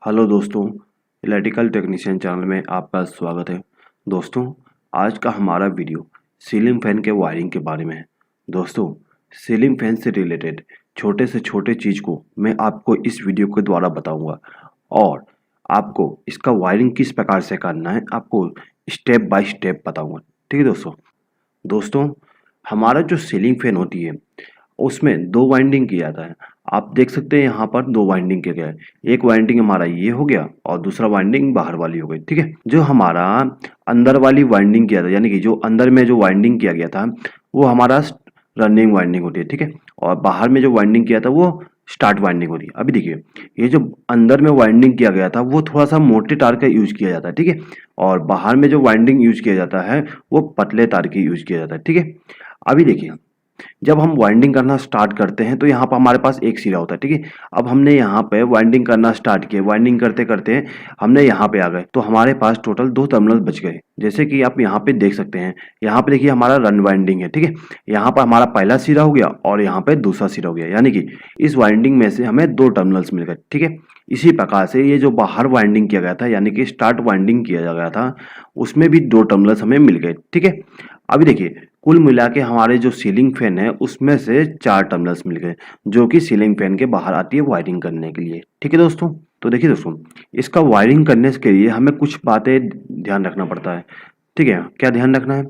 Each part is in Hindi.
हेलो दोस्तों, इलेक्ट्रिकल टेक्नीशियन चैनल में आपका स्वागत है। दोस्तों, आज का हमारा वीडियो सीलिंग फैन के वायरिंग के बारे में है। दोस्तों, सीलिंग फैन से रिलेटेड छोटे से छोटे चीज़ को मैं आपको इस वीडियो के द्वारा बताऊंगा और आपको इसका वायरिंग किस प्रकार से करना है आपको स्टेप बाय स्टेप बताऊंगा। ठीक है दोस्तों। दोस्तों, हमारा जो सीलिंग फैन होती है उसमें दो वाइंडिंग किया जाता है। आप देख सकते हैं यहाँ पर दो वाइंडिंग किया गया है। एक वाइंडिंग हमारा ये हो गया और दूसरा वाइंडिंग बाहर वाली हो गई। ठीक है, जो हमारा अंदर वाली वाइंडिंग किया था यानी कि जो अंदर में जो वाइंडिंग किया गया था वो हमारा रनिंग वाइंडिंग होती है। ठीक है, और बाहर में जो वाइंडिंग किया था वो स्टार्ट वाइंडिंग होती है। अभी देखिए, ये जो अंदर में वाइंडिंग किया गया था वो थोड़ा सा मोटे तार का यूज किया जाता है। ठीक है, और बाहर में जो वाइंडिंग यूज किया जाता है वो पतले तार की यूज किया जाता है। ठीक है, अभी देखिए, जब हम वाइंडिंग करना स्टार्ट करते हैं तो यहाँ पर हमारे पास एक सिरा होता है। ठीक है, अब हमने यहाँ पे वाइंडिंग करना स्टार्ट किया, वाइंडिंग करते करते हमने यहाँ पे आ गए तो हमारे पास टोटल दो टर्मिनल बच गए। जैसे कि आप यहाँ पे देख सकते हैं, यहाँ पे देखिए हमारा रन वाइंडिंग है। ठीक है, यहाँ पर हमारा पहला सिरा हो गया और यहाँ पे दूसरा सिरा हो गया, यानी कि इस वाइंडिंग में से हमें दो टर्मिनल्स मिल गए। ठीक है, इसी प्रकार से ये जो बाहर वाइंडिंग किया गया था यानी कि स्टार्ट वाइंडिंग किया गया था उसमें भी दो टर्मिनल्स हमें मिल गए। ठीक है, अभी देखिए, कुल मिला के हमारे जो सीलिंग फैन है उसमें से चार टर्मिनल्स मिल गए जो कि सीलिंग फैन के बाहर आती है वायरिंग करने के लिए। ठीक है दोस्तों, तो देखिए दोस्तों, इसका वायरिंग करने के लिए हमें कुछ बातें ध्यान रखना पड़ता है। ठीक है, क्या ध्यान रखना है?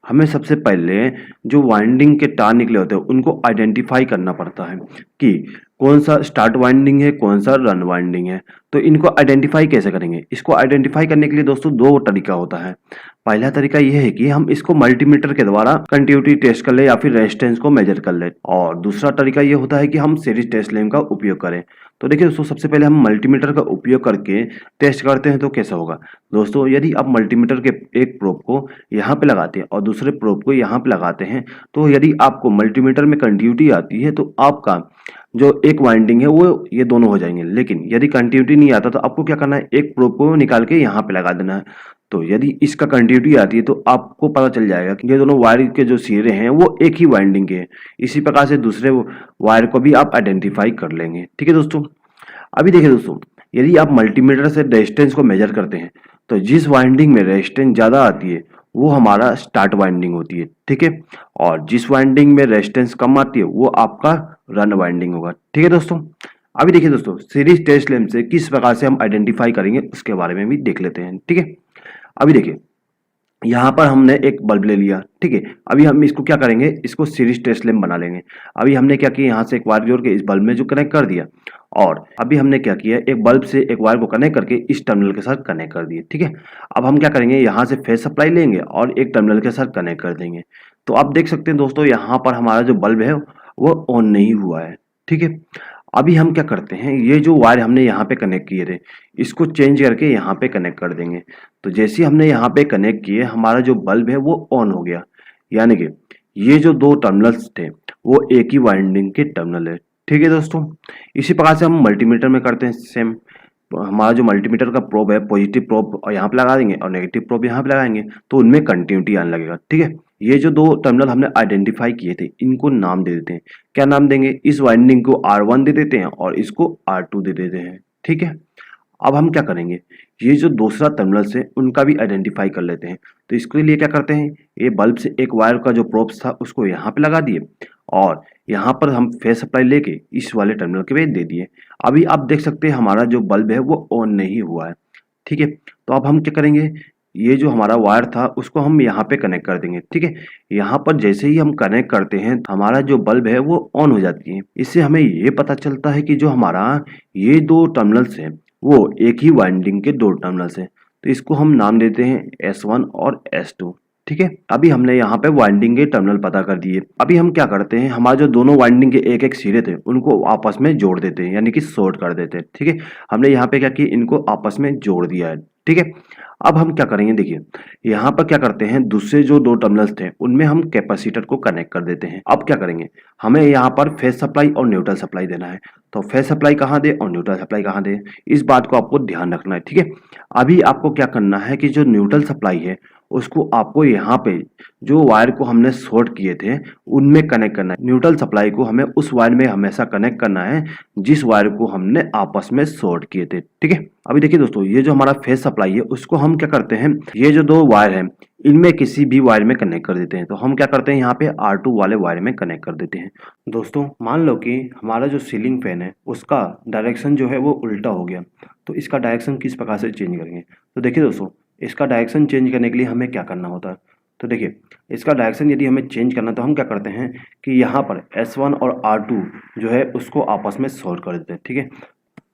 हमें सबसे पहले जो वाइंडिंग के तार निकले होते हैं उनको आइडेंटिफाई करना पड़ता है कि कौन सा स्टार्ट वाइंडिंग है, कौन सा रन वाइंडिंग है। तो इनको आइडेंटिफाई कैसे करेंगे? इसको आइडेंटिफाई करने के लिए दोस्तों दो तरीका होता है। पहला तरीका यह है कि हम इसको मल्टीमीटर के द्वारा कंटिन्यूटी टेस्ट कर ले या फिर रेजिस्टेंस को मेजर कर ले, और दूसरा तरीका यह होता है कि हम सीरीज टेस्ट लैंप का उपयोग करें। तो देखिए दोस्तों, सबसे पहले हम मल्टीमीटर का उपयोग करके टेस्ट करते हैं तो कैसा होगा। दोस्तों, यदि आप मल्टीमीटर के एक प्रोब को यहाँ पे लगाते हैं और दूसरे प्रोब को यहाँ पे लगाते हैं तो यदि आपको मल्टीमीटर में कंटिन्यूटी आती है तो आपका जो एक वाइंडिंग है वो ये दोनों हो जाएंगे। लेकिन यदि कंटिन्यूटी नहीं आता तो आपको क्या करना है, एक प्रोब को निकाल के यहाँ पे लगा देना है। तो यदि इसका कंटिन्यूटी आती है तो आपको पता चल जाएगा कि ये दोनों वायर के जो सिरे हैं वो एक ही वाइंडिंग के हैं। इसी प्रकार से दूसरे वायर को भी आप आइडेंटिफाई कर लेंगे। ठीक है दोस्तों, अभी देखिए दोस्तों, यदि आप मल्टीमीटर से रेजिस्टेंस को मेजर करते हैं तो जिस वाइंडिंग में रेजिस्टेंस ज़्यादा आती है वो हमारा स्टार्ट वाइंडिंग होती है। ठीक है, और जिस वाइंडिंग में रेजिस्टेंस कम आती है वो आपका रन वाइंडिंग होगा। ठीक है दोस्तों, अभी देखिए दोस्तों, सीरीज टेस्ट लैंप से किस प्रकार से हम आइडेंटिफाई करेंगे उसके बारे में भी देख लेते हैं। ठीक है, अभी देखिए, यहाँ पर हमने एक बल्ब ले लिया। ठीक है, अभी हम इसको क्या करेंगे, इसको सीरीज टेस्ट लैंप बना लेंगे। अभी हमने क्या किया, यहाँ से एक वायर जोड़ के इस बल्ब में जो कनेक्ट कर दिया, और अभी हमने क्या किया, एक बल्ब से एक वायर को कनेक्ट करके इस टर्मिनल के साथ कनेक्ट कर दिए। ठीक है, अब हम क्या करेंगे, यहाँ से फेस सप्लाई लेंगे और एक टर्मिनल के साथ कनेक्ट कर देंगे। तो आप देख सकते हैं दोस्तों, यहाँ पर हमारा जो बल्ब है वो ऑन नहीं हुआ है। ठीक है, अभी हम क्या करते हैं, ये जो वायर हमने यहाँ पे कनेक्ट किए थे इसको चेंज करके यहाँ पे कनेक्ट कर देंगे। तो जैसे ही हमने यहाँ पे कनेक्ट किए हमारा जो बल्ब है वो ऑन हो गया, यानी कि ये जो दो टर्मिनल्स थे वो एक ही वाइंडिंग के टर्मिनल है। ठीक है दोस्तों, इसी प्रकार से हम मल्टीमीटर में करते हैं सेम। हमारा जो मल्टीमीटर का प्रोब है, पॉजिटिव प्रोब यहाँ पे लगा देंगे और नेगेटिव प्रोब यहाँ पे लगाएंगे तो उनमें कंटिन्यूटी आने लगेगा। ठीक है, ये जो दो टर्मिनल हमने आइडेंटिफाई किए थे इनको नाम दे देते हैं। क्या नाम देंगे, इस वाइंडिंग को R1 दे देते हैं और इसको R2 दे देते हैं। ठीक है, अब हम क्या करेंगे, ये जो दूसरा टर्मिनल्स है उनका भी आइडेंटिफाई कर लेते हैं। तो इसके लिए क्या करते हैं, ये बल्ब से एक वायर का जो प्रोब्स था उसको यहाँ पे लगा दिए और यहाँ पर हम फेस सप्लाई लेके इस वाले टर्मिनल के पे दे दिए। अभी आप देख सकते हैं हमारा जो बल्ब है वो ऑन नहीं हुआ है। ठीक है, तो अब हम क्या करेंगे, ये जो हमारा वायर था उसको हम यहाँ पे कनेक्ट कर देंगे। ठीक है, यहाँ पर जैसे ही हम कनेक्ट करते हैं हमारा जो बल्ब है वो ऑन हो जाती है। इससे हमें ये पता चलता है कि जो हमारा ये दो टर्मिनल्स हैं वो एक ही वाइंडिंग के दो टर्मिनल्स हैं। तो इसको हम नाम देते हैं S1 और S2। ठीक है, अभी हमने यहाँ पे वाइंडिंग के टर्मिनल पता कर दिए। अभी हम क्या करते हैं, हमारे जो दोनों वाइंडिंग के एक एक सिरे थे उनको आपस में जोड़ देते हैं, यानी कि शॉर्ट कर देते हैं। ठीक है, हमने यहाँ पे क्या किया, इनको आपस में जोड़ दिया है। ठीक है, अब हम क्या करेंगे, देखिए यहाँ पर क्या करते हैं, दूसरे जो दो टर्मिनल्स थे उनमें हम कैपेसिटर को कनेक्ट कर देते हैं। अब क्या करेंगे, हमें यहाँ पर फेज सप्लाई और न्यूट्रल सप्लाई देना है। तो फेज सप्लाई कहाँ दे और न्यूट्रल सप्लाई कहाँ दे, इस बात को आपको ध्यान रखना है। ठीक है, अभी आपको क्या करना है कि जो न्यूट्रल सप्लाई है उसको आपको यहाँ पे जो वायर को हमने शॉर्ट किए थे उनमें कनेक्ट करना है। न्यूट्रल सप्लाई को हमें उस वायर में हमेशा कनेक्ट करना है जिस वायर को हमने आपस में शॉर्ट किए थे, ठीक है। अभी देखिए दोस्तों, ये जो हमारा फेज सप्लाई है उसको हम क्या करते हैं, ये जो दो वायर है इनमें किसी भी वायर में कनेक्ट कर देते हैं। तो हम क्या करते हैं, यहाँ पे R2 वाले वायर में कनेक्ट कर देते हैं। दोस्तों मान लो कि हमारा जो सीलिंग फैन है उसका डायरेक्शन जो है वो उल्टा हो गया, तो इसका डायरेक्शन किस प्रकार से चेंज करेंगे। तो देखिए दोस्तों, इसका डायरेक्शन चेंज करने के लिए हमें क्या करना होता है। तो देखिए, इसका डायरेक्शन यदि हमें चेंज करना है तो हम क्या करते हैं कि यहाँ पर S1 और R2 जो है उसको आपस में शॉर्ट कर देते हैं, ठीक है।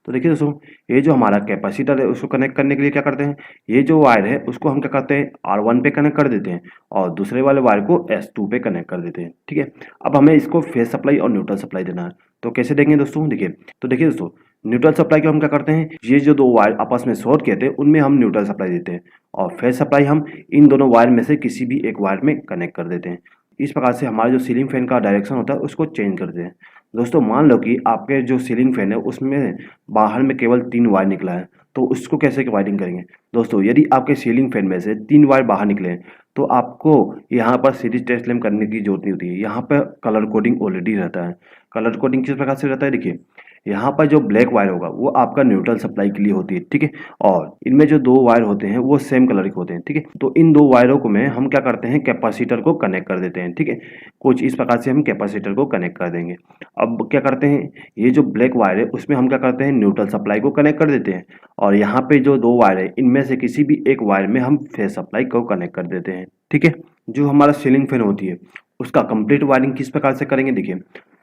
तो देखिए दोस्तों, ये जो हमारा कैपेसिटर है उसको कनेक्ट करने के लिए क्या करते हैं, ये जो वायर है उसको हम क्या करते हैं R1 पे कनेक्ट कर देते हैं और दूसरे वाले वायर को S2 पे कनेक्ट कर देते हैं, ठीक है। अब हमें इसको फेज सप्लाई और न्यूट्रल सप्लाई देना है। तो कैसे देंगे दोस्तों, देखिए तो देखिए दोस्तों, न्यूट्रल सप्लाई को हम क्या करते हैं, ये जो दो वायर आपस में शॉर्ट किए थे उनमें हम न्यूट्रल सप्लाई देते हैं और फेज सप्लाई हम इन दोनों वायर में से किसी भी एक वायर में कनेक्ट कर देते हैं। इस प्रकार से हमारा जो सीलिंग फैन का डायरेक्शन होता है उसको चेंज करते हैं। दोस्तों मान लो कि आपके जो सीलिंग फैन है उसमें बाहर में केवल 3 वायर निकला है, तो उसको कैसे वायरिंग करेंगे। दोस्तों यदि आपके सीलिंग फैन में से 3 वायर बाहर निकले हैं तो आपको यहाँ पर सीरीज टेस्ट लैम्प करने की जरूरत नहीं होती है। यहाँ पर कलर कोडिंग ऑलरेडी रहता है। कलर कोडिंग किस प्रकार से रहता है, देखिए यहाँ पर जो ब्लैक वायर होगा वो आपका न्यूट्रल सप्लाई के लिए होती है, ठीक है। और इनमें जो 2 वायर होते हैं वो सेम कलर के होते हैं, ठीक है। तो इन 2 वायरों को में हम क्या करते हैं, कैपेसिटर को कनेक्ट कर देते हैं, ठीक है। कुछ इस प्रकार से हम कैपेसिटर को कनेक्ट कर देंगे। अब क्या करते हैं, ये जो ब्लैक वायर है उसमें हम क्या करते हैं, न्यूट्रल सप्लाई को कनेक्ट कर देते हैं और यहाँ पे जो 2 वायर है इनमें से किसी भी एक वायर में हम फेज सप्लाई को कनेक्ट कर देते हैं, ठीक है। जो हमारा सीलिंग फैन होती है उसका कंप्लीट वायरिंग किस प्रकार से करेंगे, देखिए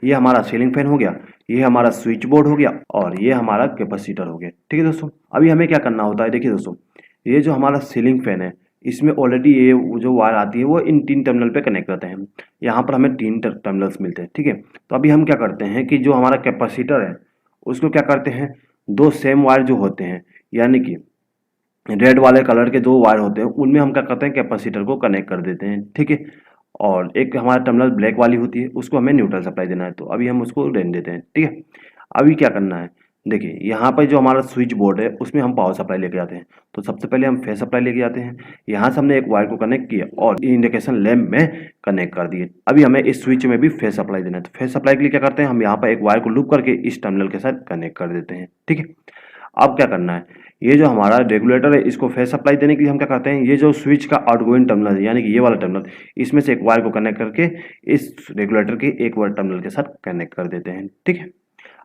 ये हमारा सीलिंग फैन हो गया, ये हमारा स्विच बोर्ड हो गया और ये हमारा कैपेसिटर हो गया, ठीक है दोस्तों। अभी हमें क्या करना होता है, देखिए दोस्तों, ये जो हमारा सीलिंग फैन है इसमें ऑलरेडी ये जो वायर आती है वो इन 3 टर्मिनल पे कनेक्ट करते हैं। यहाँ पर हमें 3 टर्मिनल्स मिलते हैं, ठीक है। तो अभी हम क्या करते हैं कि जो हमारा कैपेसिटर है उसको क्या करते हैं, 2 सेम वायर जो होते हैं यानी कि रेड वाले कलर के 2 वायर होते हैं उनमें हम क्या करते हैं, कैपेसिटर को कनेक्ट कर देते हैं, ठीक है। और एक हमारा टर्मिनल ब्लैक वाली होती है उसको हमें न्यूट्रल सप्लाई देना है, तो अभी हम उसको रहने देते हैं, ठीक है। अभी क्या करना है, देखिए यहाँ पर जो हमारा स्विच बोर्ड है उसमें हम पावर सप्लाई लेके जाते हैं। तो सबसे पहले हम फेज सप्लाई लेके जाते हैं, यहाँ से हमने एक वायर को कनेक्ट किया और इंडिकेशन लैंप में कनेक्ट कर दिए। अभी हमें इस स्विच में भी फेज सप्लाई देना है, तो फेज सप्लाई के लिए क्या करते हैं, हम यहाँ पर एक वायर को लूप करके इस टर्मिनल के साथ कनेक्ट कर देते हैं, ठीक है। अब क्या करना है, ये जो हमारा रेगुलेटर है इसको फेज सप्लाई देने के लिए हम क्या करते हैं, ये जो स्विच का आउटगोइंग टर्मिनल है यानी कि ये वाला टर्मिनल, इसमें से एक वायर को कनेक्ट करके इस रेगुलेटर के एक वायर टर्मिनल के साथ कनेक्ट कर देते हैं, ठीक है।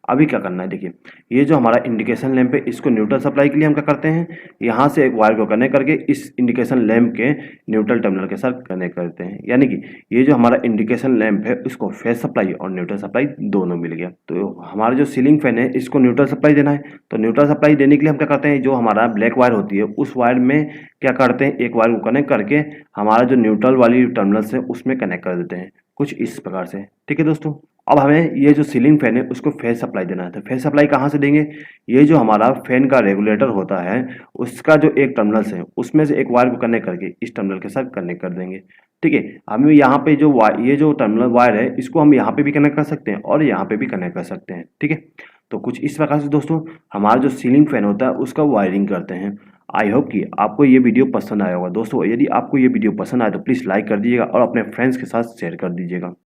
अभी क्या करना है, देखिए ये जो हमारा इंडिकेशन लैंप है इसको न्यूट्रल सप्लाई के लिए हम क्या करते हैं, यहाँ से एक वायर को कनेक्ट करके इस इंडिकेशन लैंप के न्यूट्रल टर्मिनल के साथ कनेक्ट करते हैं। यानी कि ये जो हमारा इंडिकेशन लैंप है उसको फेज सप्लाई और न्यूट्रल सप्लाई दोनों मिल गया। तो हमारा जो सीलिंग फैन है इसको न्यूट्रल सप्लाई देना है, तो न्यूट्रल सप्लाई देने के लिए हम क्या करते हैं, जो हमारा ब्लैक वायर होती है उस वायर में क्या करते हैं, एक वायर को कनेक्ट करके हमारा जो न्यूट्रल वाली टर्मिनल्स है उसमें कनेक्ट कर देते हैं, कुछ इस प्रकार से, ठीक है दोस्तों। अब हमें ये जो सीलिंग फैन है उसको फेज सप्लाई देना है, तो फेज सप्लाई कहाँ से देंगे, ये जो हमारा फैन का रेगुलेटर होता है उसका जो एक टर्मिनल्स है उसमें से एक वायर को कनेक्ट करके इस टर्मिनल के साथ कनेक्ट कर देंगे, ठीक है। हम यहाँ पे जो ये जो टर्मिनल वायर है इसको हम यहाँ पे भी कनेक्ट कर सकते हैं और यहाँ पे भी कनेक्ट कर सकते हैं, ठीक है। तो कुछ इस प्रकार से दोस्तों हमारा जो सीलिंग फैन होता है उसका वायरिंग करते हैं। आई होप कि आपको ये वीडियो पसंद आया होगा। दोस्तों यदि आपको ये वीडियो पसंद आए तो प्लीज़ लाइक कर दीजिएगा और अपने फ्रेंड्स के साथ शेयर कर दीजिएगा।